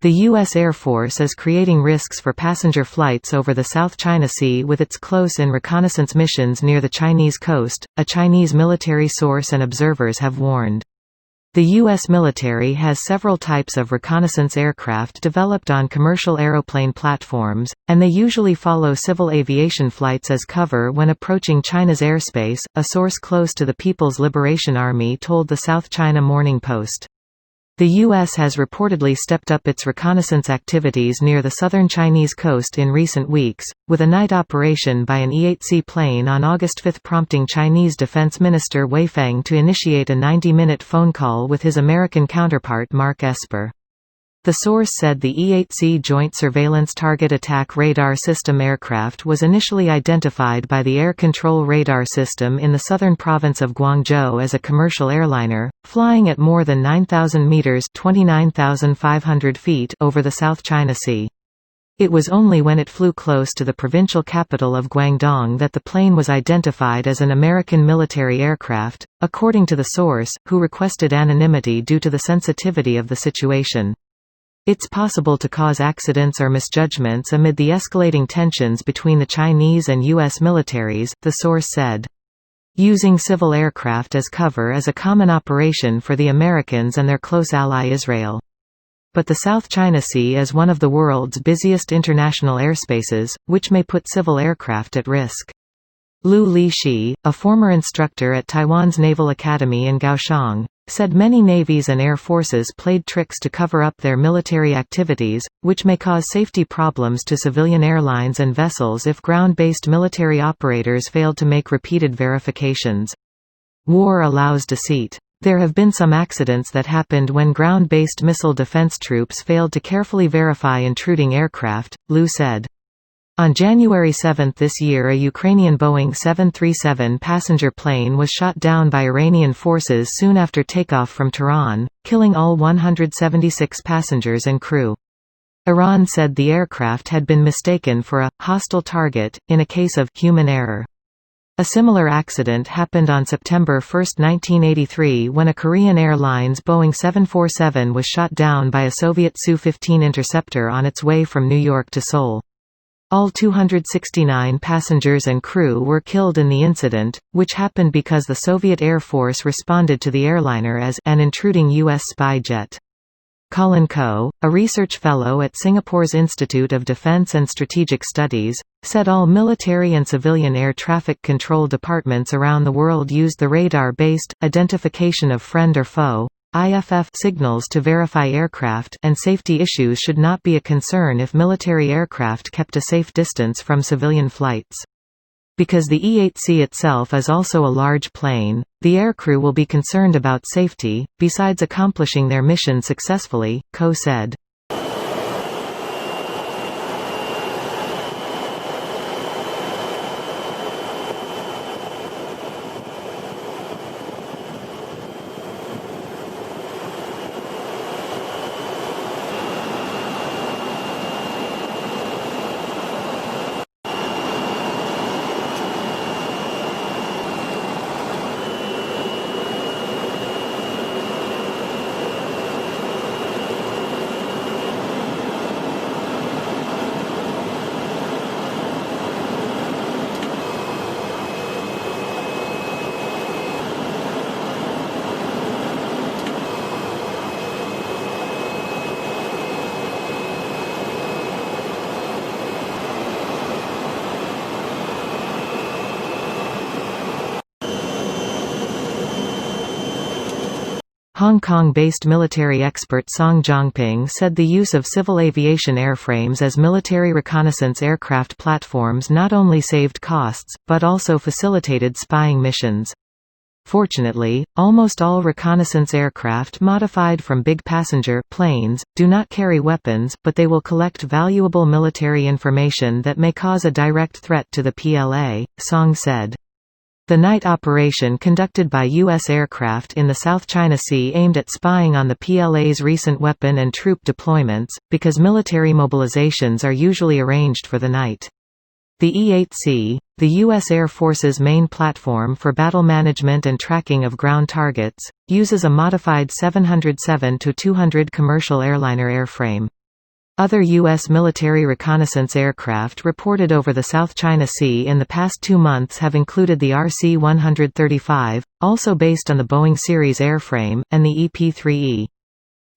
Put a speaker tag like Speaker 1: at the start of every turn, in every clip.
Speaker 1: The U.S. Air Force is creating risks for passenger flights over the South China Sea with its close-in reconnaissance missions near the Chinese coast, a Chinese military source and observers have warned. The U.S. military has several types of reconnaissance aircraft developed on commercial aeroplane platforms, and they usually follow civil aviation flights as cover when approaching China's airspace, a source close to the People's Liberation Army told the South China Morning Post. The U.S. has reportedly stepped up its reconnaissance activities near the southern Chinese coast in recent weeks, with a night operation by an E-8C plane on August 5 prompting Chinese Defense Minister Wei Feng to initiate a 90-minute phone call with his American counterpart Mark Esper. The source said the E-8C Joint Surveillance Target Attack Radar System aircraft was initially identified by the Air Control Radar System in the southern province of Guangdong as a commercial airliner, flying at more than 9,000 meters (29,500 feet) over the South China Sea. It was only when it flew close to the provincial capital of Guangdong that the plane was identified as an American military aircraft, according to the source, who requested anonymity due to the sensitivity of the situation. It's possible to cause accidents or misjudgments amid the escalating tensions between the Chinese and U.S. militaries, the source said. Using civil aircraft as cover is a common operation for the Americans and their close ally Israel. But the South China Sea is one of the world's busiest international airspaces, which may put civil aircraft at risk. Liu Li-shi, a former instructor at Taiwan's Naval Academy in Kaohsiung, said many navies and air forces played tricks to cover up their military activities, which may cause safety problems to civilian airlines and vessels if ground-based military operators failed to make repeated verifications. War allows deceit. There have been some accidents that happened when ground-based missile defense troops failed to carefully verify intruding aircraft, Liu said. On January 7 this year, a Ukrainian Boeing 737 passenger plane was shot down by Iranian forces soon after takeoff from Tehran, killing all 176 passengers and crew. Iran said the aircraft had been mistaken for a hostile target, in a case of human error. A similar accident happened on September 1, 1983 when a Korean Airlines Boeing 747 was shot down by a Soviet Su-15 interceptor on its way from New York to Seoul. All 269 passengers and crew were killed in the incident, which happened because the Soviet Air Force responded to the airliner as an intruding U.S. spy jet. Colin Coe, a research fellow at Singapore's Institute of Defence and Strategic Studies, said all military and civilian air traffic control departments around the world used the radar-based identification of friend or foe (IFF) signals to verify aircraft, and safety issues should not be a concern if military aircraft kept a safe distance from civilian flights. Because the E-8C itself is also a large plane, the aircrew will be concerned about safety, besides accomplishing their mission successfully, Coe said. Hong Kong-based military expert Song Zhongping said the use of civil aviation airframes as military reconnaissance aircraft platforms not only saved costs, but also facilitated spying missions. Fortunately, almost all reconnaissance aircraft modified from big passenger planes do not carry weapons, but they will collect valuable military information that may cause a direct threat to the PLA, Song said. The night operation conducted by U.S. aircraft in the South China Sea aimed at spying on the PLA's recent weapon and troop deployments, because military mobilizations are usually arranged for the night. The E-8C, the U.S. Air Force's main platform for battle management and tracking of ground targets, uses a modified 707-200 commercial airliner airframe. Other U.S. military reconnaissance aircraft reported over the South China Sea in the past 2 months have included the RC-135, also based on the Boeing series airframe, and the EP-3E.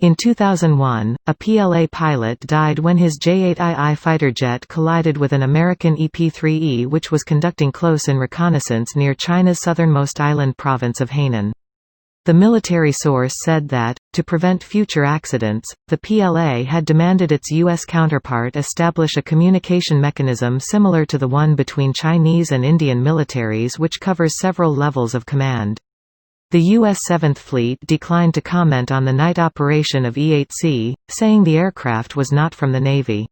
Speaker 1: In 2001, a PLA pilot died when his J-8II fighter jet collided with an American EP-3E which was conducting close-in reconnaissance near China's southernmost island province of Hainan. The military source said that, to prevent future accidents, the PLA had demanded its U.S. counterpart establish a communication mechanism similar to the one between Chinese and Indian militaries which covers several levels of command. The U.S. 7th Fleet declined to comment on the night operation of E-8C, saying the aircraft was not from the Navy.